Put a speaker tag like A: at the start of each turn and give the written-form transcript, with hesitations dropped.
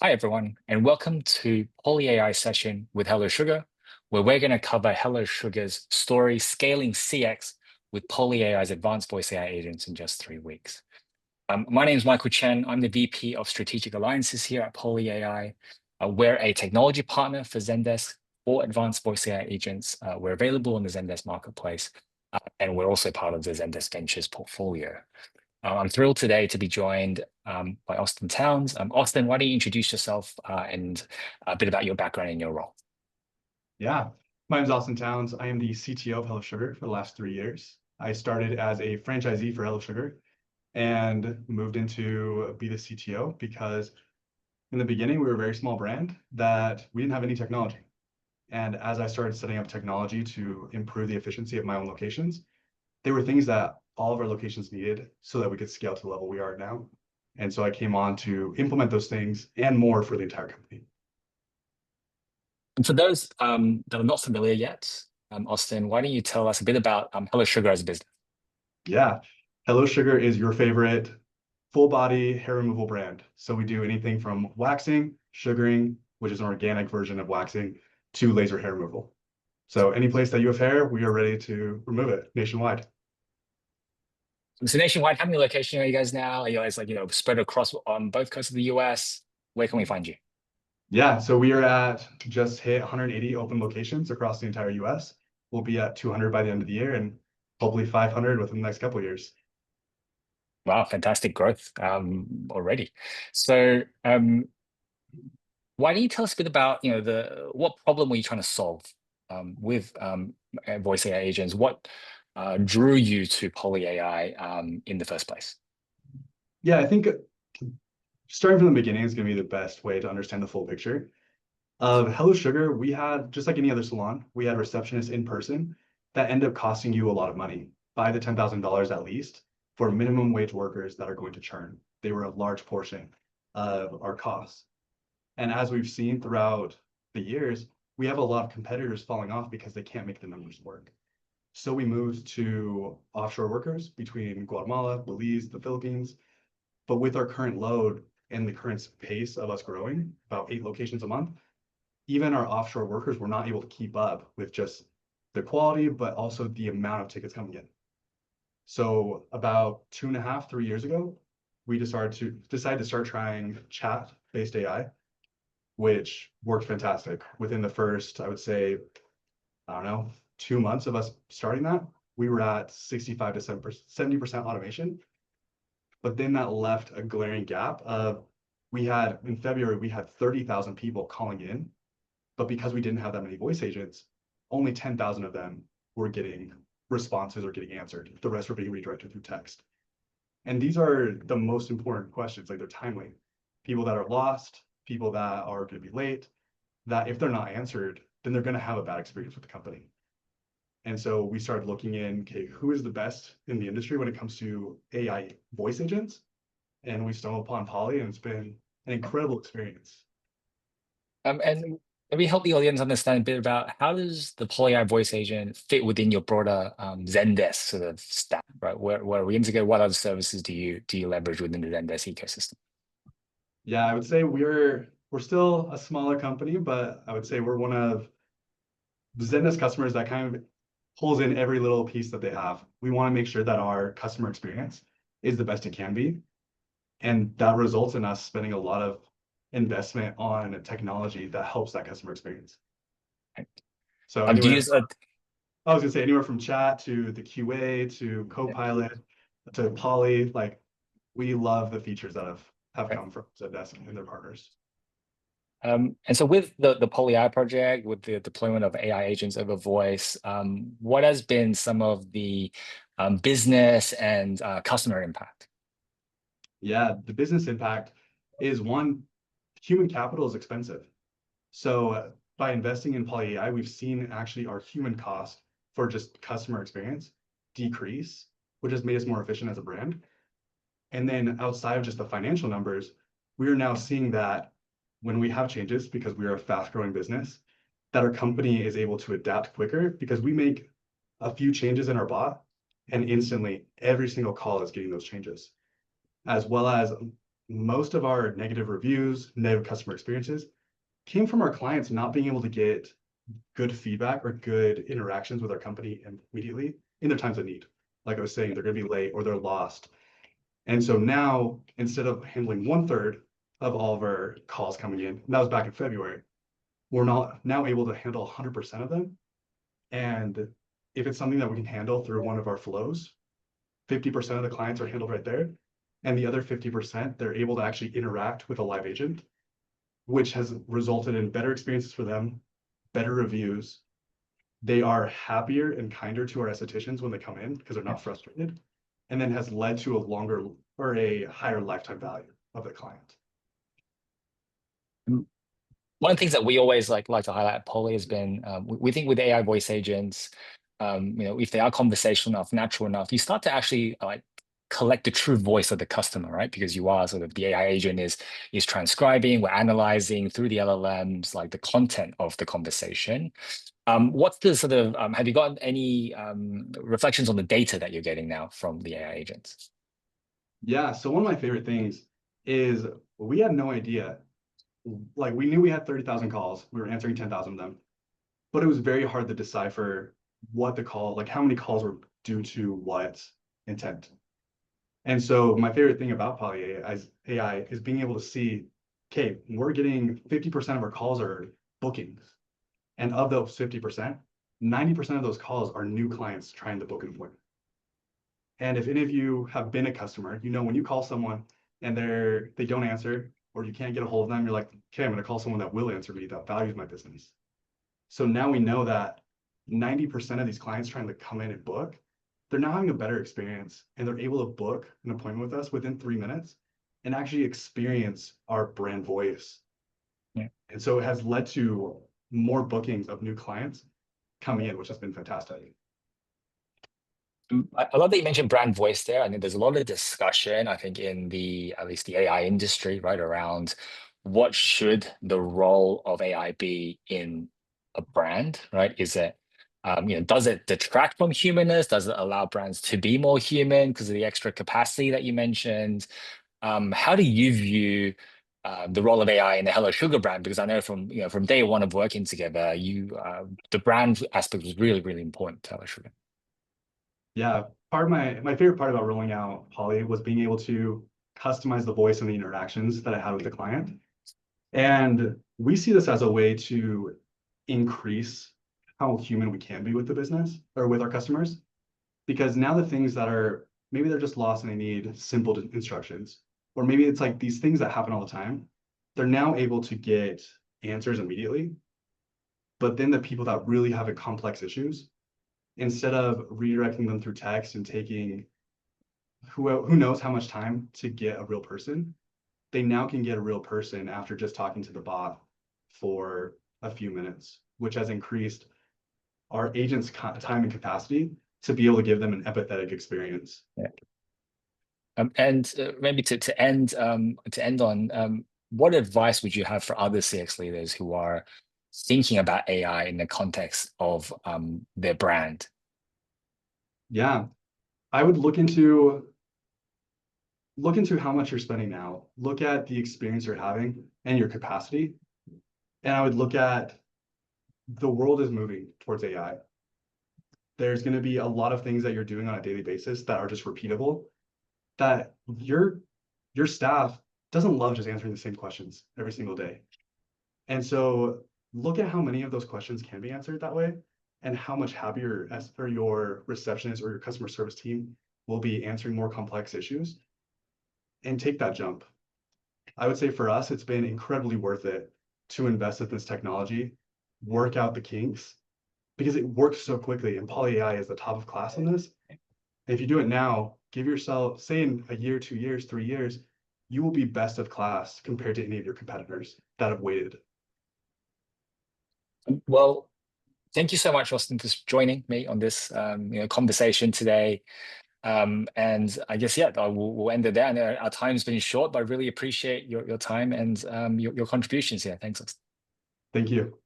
A: Hi, everyone, and welcome to PolyAI session with Hello Sugar, where we're going to cover Hello Sugar's story scaling CX with PolyAI's advanced voice AI agents in just 3 weeks. My name is Michael Chen. I'm the VP of Strategic Alliances here at PolyAI. We're a technology partner for Zendesk for advanced voice AI agents. We're available on the Zendesk marketplace, and we're also part of the Zendesk Ventures portfolio. I'm thrilled today to be joined by Austin Towns. Austin, why don't you introduce yourself and a bit about your background and your role?
B: Yeah, my name is Austin Towns. I am the CTO of Hello Sugar for the last 3 years. I started as a franchisee for Hello Sugar and moved into be the CTO because in the beginning we were a very small brand that we didn't have any technology. And as I started setting up technology to improve the efficiency of my own locations, they were things that all of our locations needed so that we could scale to the level we are now. And so I came on to implement those things and more for the entire company.
A: And for those that are not familiar yet, Austin, why don't you tell us a bit about Hello Sugar as a business?
B: Yeah, Hello Sugar is your favorite full body hair removal brand. So we do anything from waxing, sugaring, which is an organic version of waxing, to laser hair removal. So any place that you have hair, we are ready to remove it nationwide.
A: So nationwide, how many locations are you guys now? Are you guys spread across on both coasts of the US? Where can we find you?
B: Yeah, so we are at just hit 180 open locations across the entire US. We'll be at 200 by the end of the year and hopefully 500 within the next couple of years.
A: Wow, fantastic growth already. So why don't you tell us a bit about, what problem were you trying to solve with voice AI agents? What drew you to Poly AI in the first place?
B: Yeah, I think starting from the beginning is going to be the best way to understand the full picture. Of Hello Sugar, we had, just like any other salon, we had receptionists in person that end up costing you a lot of money, $5,000 to $10,000 at least, for minimum wage workers that are going to churn. They were a large portion of our costs. And as we've seen throughout the years, we have a lot of competitors falling off because they can't make the numbers work. So we moved to offshore workers between Guatemala, Belize, the Philippines. But with our current load and the current pace of us growing, about 8 locations a month, even our offshore workers were not able to keep up with just the quality, but also the amount of tickets coming in. So about 2.5, 3 years ago, we decided to start trying chat-based AI, which worked fantastic. Within the first, I would say, I don't know, 2 months of us starting that, we were at 65 to 70% automation. But then that left a glaring gap of in February, we had 30,000 people calling in. But because we didn't have that many voice agents, only 10,000 of them were getting responses or getting answered. The rest were being redirected through text. And these are the most important questions, like they're timely. People that are lost, people that are going to be late, that if they're not answered, then they're going to have a bad experience with the company. And so we started looking in, okay, who is the best in the industry when it comes to AI voice agents? And we stumbled upon Poly, and it's been an incredible experience.
A: And maybe help the audience understand a bit about how does the Poly AI voice agent fit within your broader Zendesk sort of stack, right? Where are we integrate? What other services do you leverage within the Zendesk ecosystem?
B: Yeah, I would say we're still a smaller company, but I would say we're one of Zendesk customers that kind of pulls in every little piece that they have. We want to make sure that our customer experience is the best it can be. And that results in us spending a lot of investment on technology that helps that customer experience.
A: Right.
B: So
A: Do you
B: anywhere,
A: use
B: I was gonna say anywhere from chat to the QA to Copilot to Poly, like we love the features that have come from Zendesk and their partners.
A: and so with the PolyAI project, with the deployment of AI agents over voice, what has been some of the business and customer impact?
B: Yeah, the business impact is one, human capital is expensive. So by investing in PolyAI, we've seen actually our human cost for just customer experience decrease, which has made us more efficient as a brand. And then outside of just the financial numbers, we are now seeing that when we have changes, because we are a fast growing business, that our company is able to adapt quicker because we make a few changes in our bot and instantly every single call is getting those changes, as well as most of our negative reviews, negative customer experiences came from our clients not being able to get good feedback or good interactions with our company immediately in their times of need. Like I was saying, they're going to be late or they're lost. And so now, instead of handling 1/3 of all of our calls coming in, and that was back in February, we're not now able to handle 100% of them. And if it's something that we can handle through one of our flows, 50% of the clients are handled right there. And the other 50%, they're able to actually interact with a live agent, which has resulted in better experiences for them, better reviews. They are happier and kinder to our estheticians when they come in because they're
A: Yeah.
B: not frustrated, and then has led to a longer or a higher lifetime value of the client.
A: One of the things that we always like to highlight at Poly has been we think with AI voice agents, if they are conversational enough, natural enough, you start to actually like collect the true voice of the customer, right? Because you are sort of the AI agent is transcribing, we're analyzing through the LLMs like the content of the conversation. What's the sort of have you got any reflections on the data that you're getting now from the AI agents?
B: Yeah, so one of my favorite things is we had no idea. Like we knew we had 30,000 calls, we were answering 10,000 of them, but it was very hard to decipher what the call, like how many calls were due to what intent. And so my favorite thing about PolyAI is being able to see, okay, we're getting 50% of our calls are bookings. And of those 50%, 90% of those calls are new clients trying to book an appointment. And if any of you have been a customer, you know when you call someone and they don't answer or you can't get a hold of them, you're like, okay, I'm going to call someone that will answer me, that values my business. So now we know that 90% of these clients trying to come in and book, they're now having a better experience and they're able to book an appointment with us within 3 minutes and actually experience our brand voice.
A: Yeah.
B: And so it has led to more bookings of new clients coming in, which has been fantastic.
A: I love that you mentioned brand voice there. I think there's a lot of discussion, I think, in at least the AI industry, right, around what should the role of AI be in a brand, right? Is it, does it detract from humanness? Does it allow brands to be more human because of the extra capacity that you mentioned? How do you view the role of AI in the Hello Sugar brand? Because I know from day one of working together, the brand aspect was really, really important to Hello Sugar.
B: Yeah, part of my favorite part about rolling out Poly was being able to customize the voice and the interactions that I had with the client. And we see this as a way to increase how human we can be with the business or with our customers. Because now the things that are maybe they're just lost and they need simple instructions, or maybe it's like these things that happen all the time, they're now able to get answers immediately. But then the people that really have complex issues, instead of redirecting them through text and taking who knows how much time to get a real person, they now can get a real person after just talking to the bot for a few minutes, which has increased our agents' time and capacity to be able to give them an empathetic experience.
A: Yeah. And maybe to end on, what advice would you have for other CX leaders who are thinking about AI in the context of their brand?
B: Yeah, I would look into how much you're spending now. Look at the experience you're having and your capacity. And I would look at the world is moving towards AI. There's going to be a lot of things that you're doing on a daily basis that are just repeatable, that your staff doesn't love just answering the same questions every single day. And so look at how many of those questions can be answered that way and how much happier as or your receptionist or your customer service team will be answering more complex issues, and take that jump. I would say for us, it's been incredibly worth it to invest in this technology, work out the kinks, because it works so quickly. And PolyAI is the top of class on this. And if you do it now, give yourself, say in a year, 2 years, 3 years, you will be best of class compared to any of your competitors that have waited.
A: Well, thank you so much, Austin, for joining me on this conversation today. And I guess, yeah, we'll end it there. I know our time's been short, but I really appreciate your time and your contributions here. Thanks, Austin.
B: Thank you.